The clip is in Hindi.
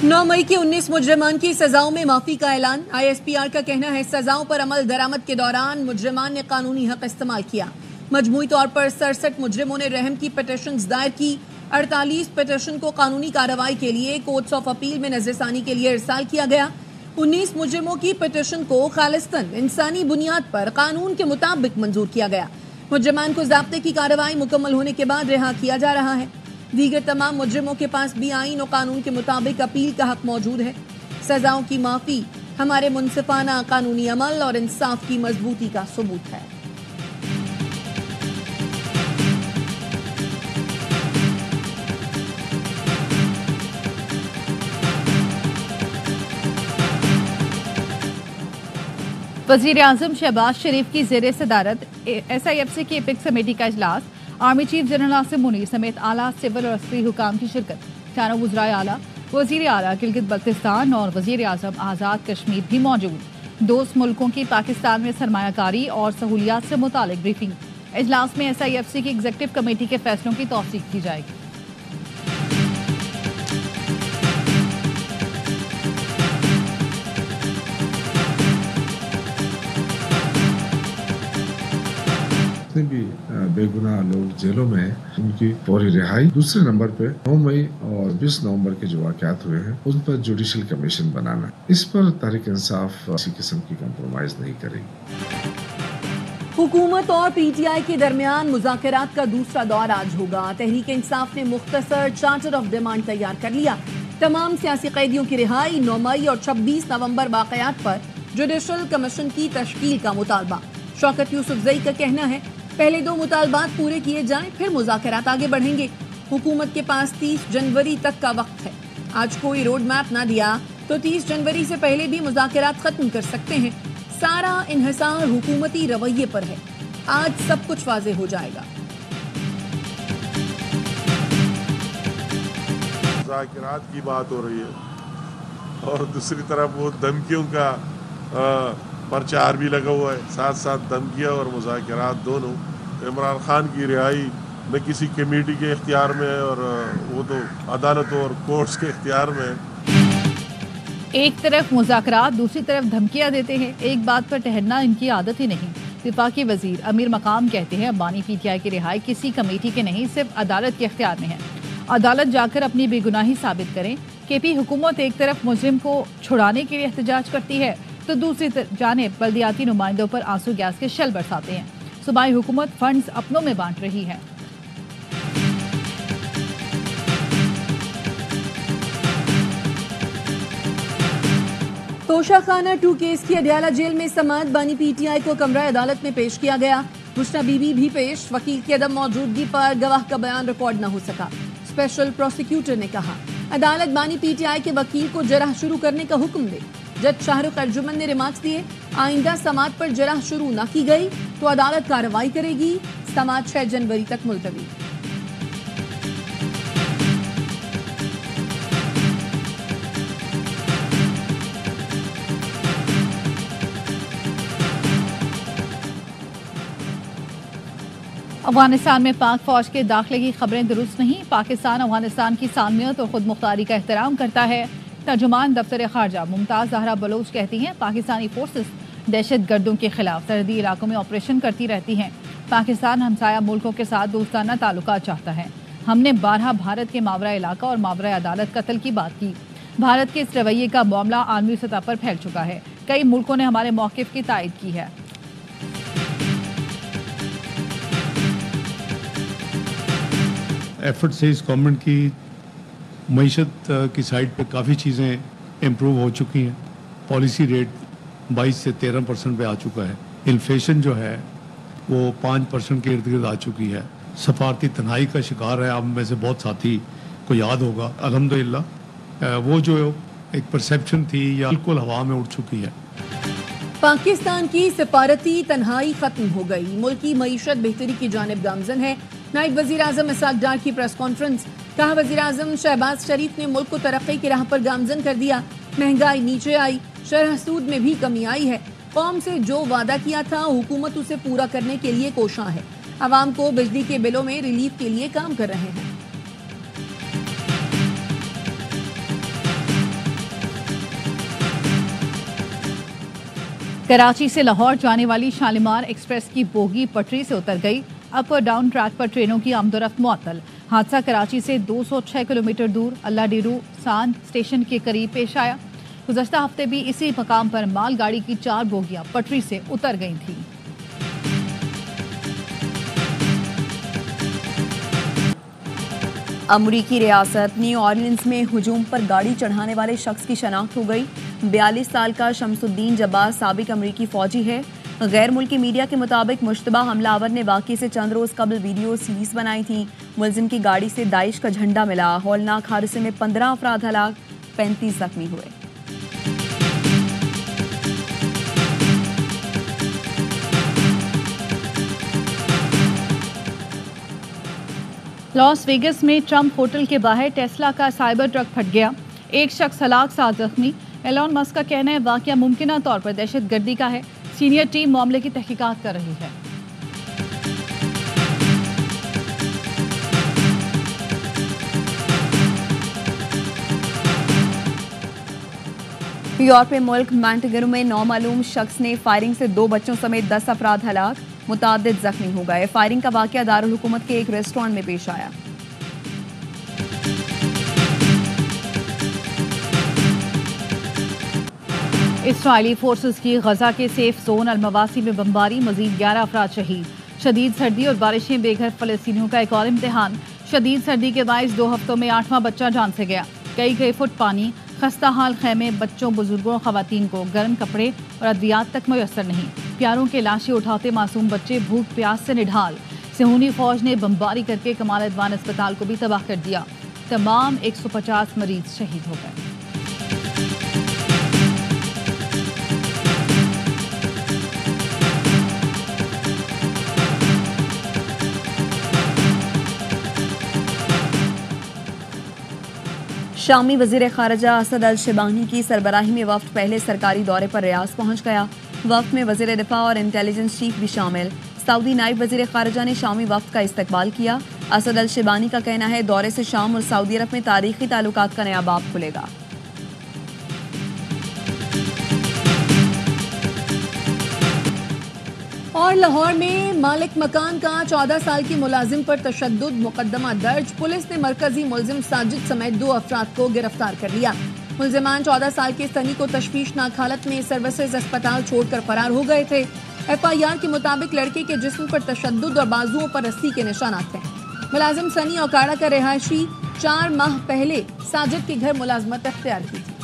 9 मई की 19 मुजरिमान की सजाओं में माफी का ऐलान। ISPR का कहना है सजाओं पर अमल दरामद के दौरान मुजरिमान ने कानूनी हक इस्तेमाल किया। मजमूई तौर पर 67 मुजरिमों ने रहम की पिटीशन दायर की। 48 पिटीशन को कानूनी कार्रवाई के लिए कोर्ट्स ऑफ अपील में नजरसानी के लिए इरसाल किया गया। 19 मुजरिमों की पिटीशन को खालिस्तन इंसानी बुनियाद पर कानून के मुताबिक मंजूर किया गया। मुजरिमान को ज़ाब्ते की कार्रवाई मुकम्मल होने के बाद रिहा किया जा रहा है। दीगर तमाम मुजरिमों के पास भी आईन और कानून के मुताबिक अपील का हक मौजूद है। सजाओं की माफी हमारे मुनसिफाना कानूनी अमल और इंसाफ की मजबूती का सबूत है। वज़ीर-ए-आज़म शहबाज शरीफ की ज़ेर सदारत SIFC की एपिक्स कमेटी का इजलास, army chief general Asim Munir समेत आला सिविल और अस्करी हुकाम की शिरकत। चारों वज़राए आला, वज़ीर आला गिलगित बल्तिस्तान और वज़ीर-ए-आज़म आज़ाद कश्मीर भी मौजूद। दोस्त मुल्कों की पाकिस्तान में सरमायाकारी और सहूलियात से मुतालिक ब्रीफिंग। इजलास में SIFC की एग्जीक्यूटिव कमेटी के फैसलों की तौसीक की जाएगी। जितने भी बेगुनाह लोग जेलों में हैं उनकी फौरी रिहाई। दूसरे नंबर पे 9 मई और 20 नवंबर के जो वाक़यात हुए हैं उन पर जुडिशल कमीशन बनाना, इस पर तहरीक इंसाफ किसी किस्म की कम्प्रोमाइज नहीं करेगी। हुकूमत और PTI के दरमियान मुज़ाकरात का दूसरा दौर आज होगा। तहरीक इंसाफ ने मुख्तसर चार्टर ऑफ डिमांड तैयार कर लिया। तमाम सियासी कैदियों की रिहाई, 9 मई और 26 नवंबर वाक़यात पर जुडिशल कमीशन की तश्कील का मुतालबा। शौकत यूसुफजई का कहना है पहले 2 मुतालबात पूरे किए जाएं, फिर मुज़ाकरात आगे बढ़ेंगे। हुकूमत के पास 30 जनवरी तक का वक्त है। आज कोई रोड मैप ना दिया तो 30 जनवरी से पहले भी मुज़ाकरात खत्म कर सकते हैं। सारा इन्हिसार हुकूमती रवैये पर है। आज सब कुछ वाज़ेह हो जाएगा। मुज़ाकरात की बात हो रही है और दूसरी तरफ वो धमकियों का प्रचार भी लगा हुआ है। साथ साथ धमकियाँ और मुज़ाकरात दोनों। इमरान खान की रिहाई न किसी कमेटी के इख्तियार में है और वो तो अदालतों और कोर्ट्स के इख्तियार में है। एक तरफ मुज़ाकरात, दूसरी तरफ धमकियां देते हैं। एक बात पर ठहरना इनकी आदत ही नहीं। विफाकी वजीर अमीर मकाम कहते हैं अब्बानी PTI की रिहाई किसी कमेटी के नहीं, सिर्फ अदालत के इख्तियार में है। अदालत जाकर अपनी बेगुनाही साबित करें। KP हुकूमत एक तरफ मुजरिम को छुड़ाने के लिए एहतजाज करती है तो दूसरी जानिब बल्दियाती नुमाइंदों पर आंसू गैस के शल बरसाते हैं। सूबाई हुकूमत फंड्स अपनों में बांट रही है। तोशाखाना 2 केस की अडयाला जेल में समाअत बानी PTI को कमरा अदालत में पेश किया गया। मुश्ता बीबी भी पेश। वकील की अदम मौजूदगी पर गवाह का बयान रिकॉर्ड न हो सका। स्पेशल प्रोसिक्यूटर ने कहा अदालत बानी PTI के वकील को जरह शुरू करने का हुक्म दे। जज शाहरुख अर्जुमन ने रिमार्क्स दिए आइंदा समाअत पर जरह शुरू न की गई तो अदालत कार्रवाई करेगी। समाअत 6 जनवरी तक मुलतवी। अफगानिस्तान में पाक फौज के दाखिले की खबरें दुरुस्त नहीं। पाकिस्तान अफगानिस्तान की सालमियत और खुद मुख्तारी का एहतराम करता है। तर्जुमान दफ्तर खारजा मुमताज जहरा बलोच कहती हैं पाकिस्तानी फोर्सेस दहशत गर्दों के खिलाफ सरहदी इलाकों में ऑपरेशन करती रहती हैं। पाकिस्तान हमसाया मुल्कों के साथ दोस्ताना ताल्लुकात चाहता है। हमने 12 भारत के मावरा इलाका और मावरा अदालत कत्ल की बात की। भारत के इस रवैये का मामला आलमी सतह पर फैल चुका है। कई मुल्कों ने हमारे मौक़िफ़ की तायद की है। एफर्ट से इस गवर्नमेंट की मईशत की साइड पे काफ़ी चीज़ें इम्प्रूव हो चुकी हैं। पॉलिसी रेट 22 से 13% पे आ चुका है। इन्फ्लेशन जो है वो 5% के इर्द गिर्द आ चुकी है। सफारती तन्हाई का शिकार है। आप में से बहुत साथी को याद होगा। अल्हम्दुलिल्लाह वो जो एक परसेप्शन थी या बिल्कुल हवा में उड़ चुकी है। पाकिस्तान की सफारती तन्हाई खत्म हो गई। मुल्क की मईशत बेहतरी की जानिब गामजन है। नायब वज़ीर आज़म इसाक डार की प्रेस कॉन्फ्रेंस। कहा वज़ीर आज़म शहबाज शरीफ ने मुल्क को तरक्की की राह पर गामजन कर दिया। महंगाई नीचे आई, शरह सूद में भी कमी आई है। कौम से जो वादा किया था हुकूमत उसे पूरा करने के लिए कोशां है। आवाम को बिजली के बिलों में रिलीफ के लिए काम कर रहे हैं। कराची से लाहौर जाने वाली शालीमार एक्सप्रेस की बोगी पटरी से उतर गई। अप और डाउन ट्रैक पर ट्रेनों की आमदोरफ्त मुअत्तल। हादसा कराची से 206 किलोमीटर दूर अल्लाडीरू सांद स्टेशन के करीब पेश आया। गुज़श्ता हफ्ते भी इसी मकाम पर मालगाड़ी की 4 बोगियां पटरी से उतर गई थी। अमरीकी रियासत न्यू ऑरलिन्स में हुजूम पर गाड़ी चढ़ाने वाले शख्स की शनाख्त हो गई। 42 साल का शमसुद्दीन जब्बार साबिक अमरीकी फौजी है। गैर मुल्की मीडिया के मुताबिक मुश्तबा हमलावर ने वाक़ये से चंद रोज़ कबल वीडियो सीरीज बनाई थी। मुलजिम की गाड़ी से दाइश का झंडा मिला। हौलनाक हादसे में 15 अफराद हलाक, 35 जख्मी हुए। लॉस वेगस में ट्रंप होटल के बाहर टेस्ला का साइबर ट्रक फट गया। एक शख्स हलाक, 7 जख्मी। एलॉन मस्क का कहना है वाकया मुमकिना तौर पर दहशतगर्दी का है। सीनियर टीम मामले की तहकीकात कर रही है। यूरोपीय मुल्क मैंटेगरो में नौमालूम शख्स ने फायरिंग से 2 बच्चों समेत 10 अफराद हलाक, मुतादिद जख्मी हो गए। फायरिंग का वाकया दारुल हुकूमत के एक रेस्टोरेंट में पेश आया। इसराइली फोर्सेस की गजा के सेफ जोन अलमवासी में बमबारी, मजीद 11 अफराद शहीद। शदीद सर्दी और बारिशें बेघर फलस्तीनियों का एक और इम्तिहान। शदीद सर्दी के बायस 2 हफ्तों में 8वां बच्चा जान से गया। कई फुट पानी, खस्ता हाल खैमे, बच्चों, बुजुर्गों, खवातीन को गर्म कपड़े और अद्वियात तक मैसर नहीं। प्यारों के लाशें उठाते मासूम बच्चे भूख प्यास से निढाल। सिहूनी फौज ने बमबारी करके कमाल अदवान अस्पताल को भी तबाह कर दिया। तमाम 150 मरीज शहीद हो गए। शामी वजीर खारजा असद अल शिबानी की सरबराही में वफ्द पहले सरकारी दौरे पर रियाज पहुंच गया। वफ्द में वजीर दिफा और इंटेलिजेंस चीफ भी शामिल। सऊदी नायब वजीर खारजा ने शामी वफ्द का इस्तकबाल किया। असद अल शिबानी का कहना है दौरे से शाम और सऊदी अरब में तारीखी ताल्लुकात का नया बाब खुलेगा। और लाहौर में मालिक मकान का 14 साल की मुलाजिम पर तशद्दुद मुकदमा दर्ज। पुलिस ने मरकजी मुलजिम साजिद समेत 2 अफराद को गिरफ्तार कर लिया। मुलजिमान 14 साल के सनी को तशवीशनाक हालत में सर्विसेज अस्पताल छोड़कर फरार हो गए थे। FIR के मुताबिक लड़के के जिस्म पर तशद्दुद और बाजुओं पर रस्सी के निशानात हैं। मुलाजिम सनी औकाड़ा का रिहायशी 4 माह पहले साजिद के घर मुलाजमत अख्तियार की थी।